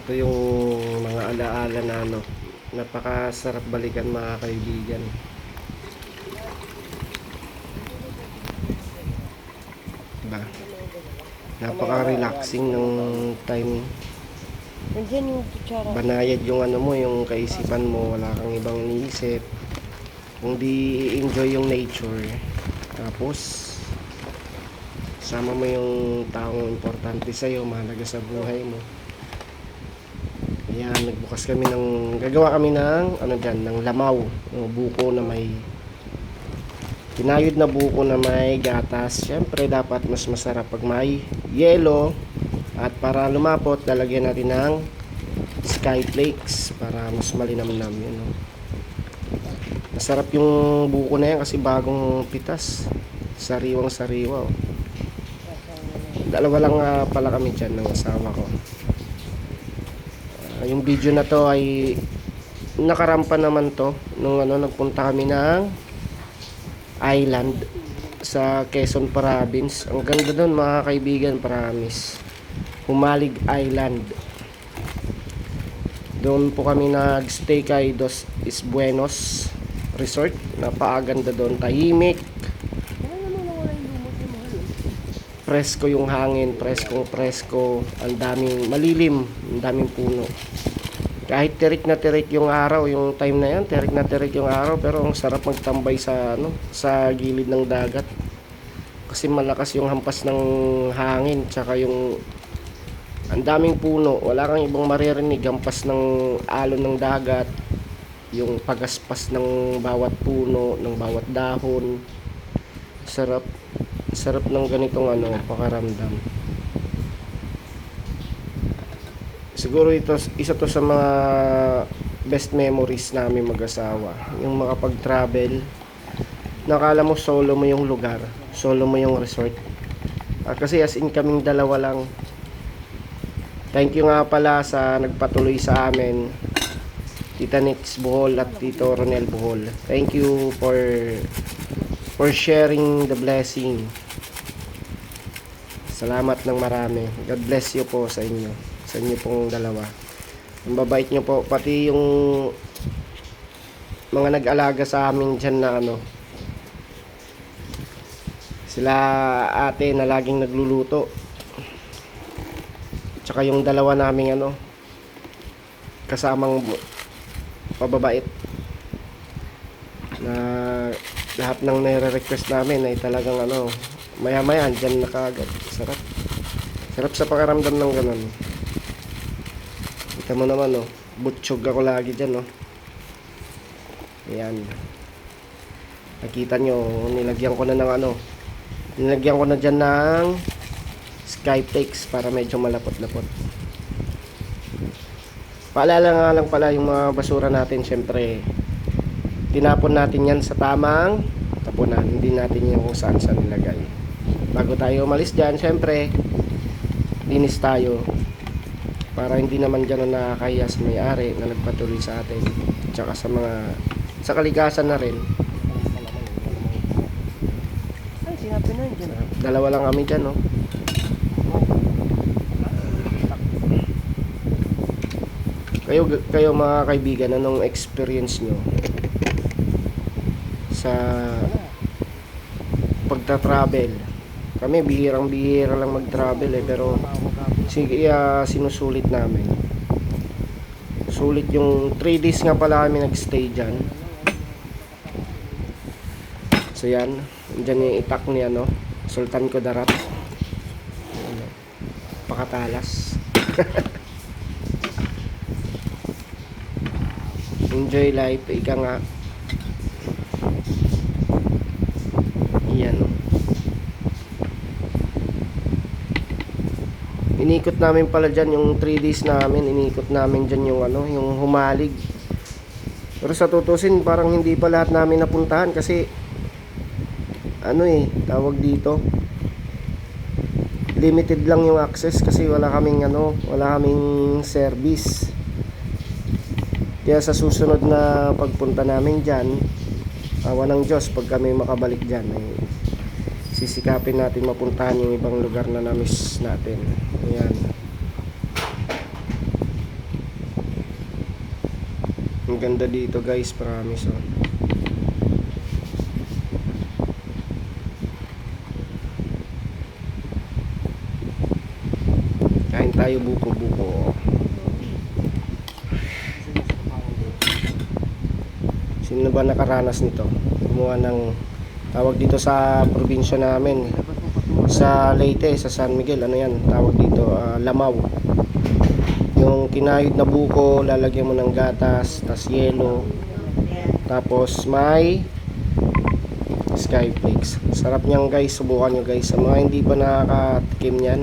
Ito yung mga alaala na napakasarap balikan mga kaibigan. Diba? Napaka-relaxing ng time. Nandiyan yung kutsara. Banayad yung yung kaisipan mo, wala kang ibang iniisip. Kung di enjoy yung nature, tapos sama mo yung taong importante sa'yo, mahalaga sa buhay mo. Ayan, gagawa kami ng ng lamaw, buko na may kinayod na buko na may gatas. Syempre dapat mas masarap pag may yelo, at para lumapot lalagyan natin ng sky flakes para mas malinamnam yun. Masarap yung buko na yan kasi bagong pitas, sariwang sariwa. Dalawa lang pala kami dyan ng asawa ko. Yung video na to ay nakarampa naman to nung nagpunta kami ng island sa Quezon Province. Ang ganda doon mga kaibigan, promise. Humalig Island. Doon po kami nag-stay kay Dos Buenos Resort. Napakaganda doon, tahimik. Presko yung hangin, presko, ang daming malilim, ang daming puno. Kahit tirik na tirik yung araw, yung time na yan, tirik na tirik yung araw, pero ang sarap magtambay sa gilid ng dagat. Kasi malakas yung hampas ng hangin, tsaka yung ang daming puno, wala kang ibang maririnig, hampas ng alon ng dagat, yung pagaspas ng bawat puno, ng bawat dahon. Sarap ng ganitong pakaramdam. Siguro isa to sa mga best memories namin mag-asawa, yung makapag-travel. Nakala mo solo mo yung lugar, solo mo yung resort. Kasi as in kaming dalawa lang. Thank you nga pala sa nagpatuloy sa amin, Tita Nix Bohol at Tito Ronel Bohol. Thank you for sharing the blessing. Salamat ng marami. God bless you po sa inyo. Sa inyo pong dalawa. Ang babait nyo po. Pati yung mga nag-alaga sa amin dyan na sila ate na laging nagluluto. Tsaka yung dalawa naming kasamang pababait. Na lahat ng nire-request namin ay talagang maya-maya dyan na kaagad. Sarap sa pakaramdam ng ganun. Kita mo naman butchog ako lagi dyan ayan, nakita nyo, nilagyan ko na dyan ng sky flakes para medyo malapot-lapot. Paalala nga lang pala, yung mga basura natin, syempre tinapon natin yan sa tamang tapunan, hindi natin yung kung saan nilagay. Bago tayo umalis dyan, syempre linis tayo para hindi naman dyan nakakahiya sa may-ari na nagpatuloy sa atin, tsaka sa kalikasan na rin. Ay, sinabi na yun. Dalawa lang kami dyan Kayo mga kaibigan, anong experience nyo sa pagta-travel? Kami bihirang-bihira lang mag-travel pero sige, sinusulit namin. Sulit yung 3 days nga pala kami nag-stay dyan. So yan, dyan yung itak ni Sultan Kudarat. Pakatalas. Enjoy life, ika nga. Yan inikot namin pala dyan yung 3 days namin, inikot namin dyan yung yung Humalig. Pero sa tutusin parang hindi pa lahat namin napuntahan kasi tawag dito, limited lang yung access kasi wala kaming service. Kaya sa susunod na pagpunta namin dyan, awa ng Diyos, pag kami makabalik dyan, sisikapin natin mapuntahan yung ibang lugar na namiss natin. Ayan. Ang ganda dito guys, promise oh. Kain tayo buko-buko. Sino ba nakaranas nito? Gumawa ng tawag dito sa probinsya namin, sa Leyte, sa San Miguel, ano yan, tawag dito, lamaw. Yung kinayod na buko, lalagyan mo ng gatas, tas yelo, tapos may skyflakes. Sarap niyan guys, subukan nyo guys. Sa mga hindi pa nakakatikim niyan,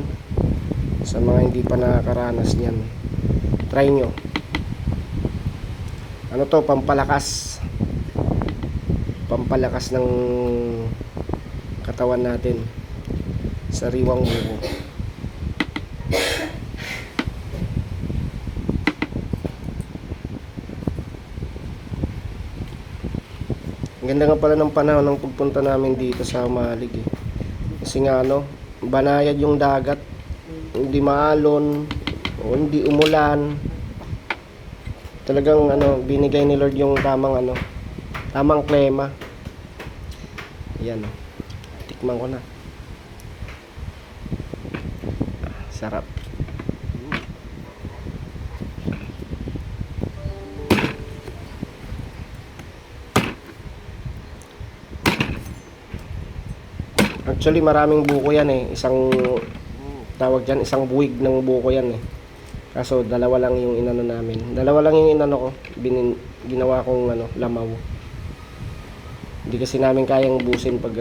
sa mga hindi pa nakakaranas niyan, try nyo. Ano to, pampalakas ng katawan natin, sariwang buko. Ang ganda nga pala ng panahon ng pagpunta namin dito sa Malig eh. Kasi nga ano, banayad yung dagat, hindi maalon o hindi umulan. Talagang ano, binigay ni Lord yung tamang klema. Yan, tikman ko na. Sarap. Actually maraming buko yan eh. Isang tawag dyan, isang buwig ng buko yan eh. Kaso dalawa lang yung inano namin. Dalawa lang yung inano ko. Ginawa kong lamaw. Hindi kasi namin kayang ubusin pag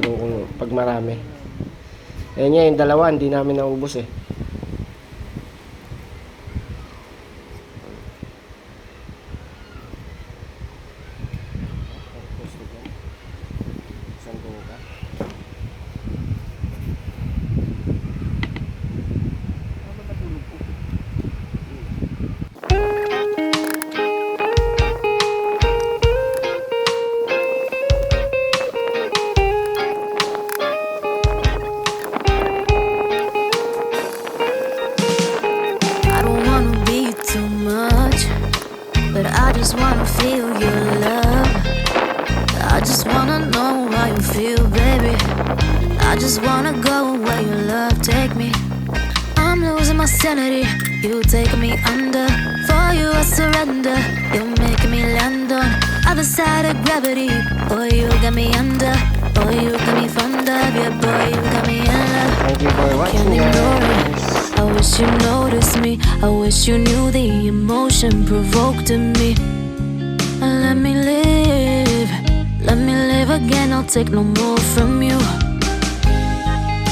marami. Ayan nga, yung dalawa hindi namin naubos eh. But I just wanna feel your love. I just wanna know how you feel, baby. I just wanna go where your love take me. I'm losing my sanity, you take me under. For you I surrender, you're making me land on other side of gravity. Boy, you got me under. Boy, you got me fond of. Yeah, boy, you got me in love. Thank you for watching Can't ignore it. guys. I wish you noticed me. I wish you knew the emotion provoked in me. Let me live again. I'll take no more from you.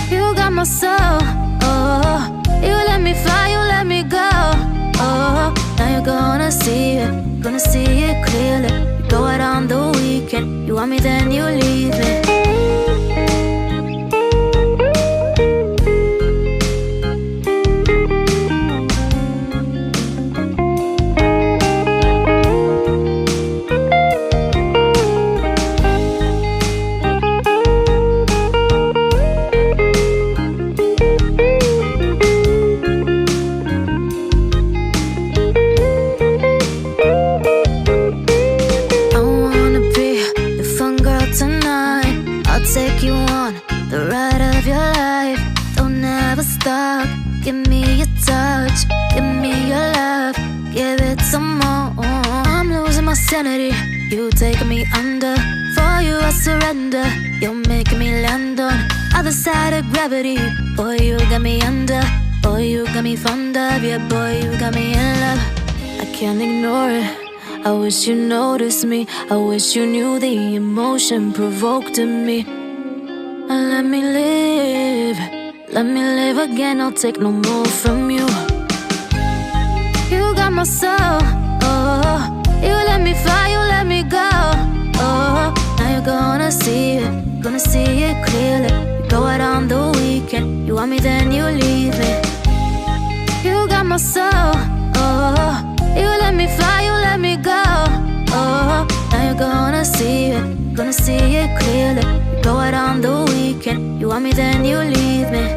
You got my soul. Oh, you let me fly, you let me go. Oh, now you're gonna see it clearly. You go out on the weekend. You want me, then you leave me. Take you on the ride of your life. Don't ever stop. Give me your touch, give me your love, give it some more. I'm losing my sanity, you take me under. For you I surrender, you're making me land on other side of gravity. Boy, you got me under. Boy, you got me fond of. Yeah, boy, you got me in love. I can't ignore it. I wish you noticed me. I wish you knew the emotion provoked in me. Let me live again. I'll take no more from you. You got my soul. Oh, you let me fly, you let me go. Oh, now you're gonna see it clearly. You go out on the weekend. You want me, then you leave me. You got my soul. Oh, you let me fly, you let me go. Oh, now you're gonna see it clearly. You go out on the weekend. You want me, then you leave me.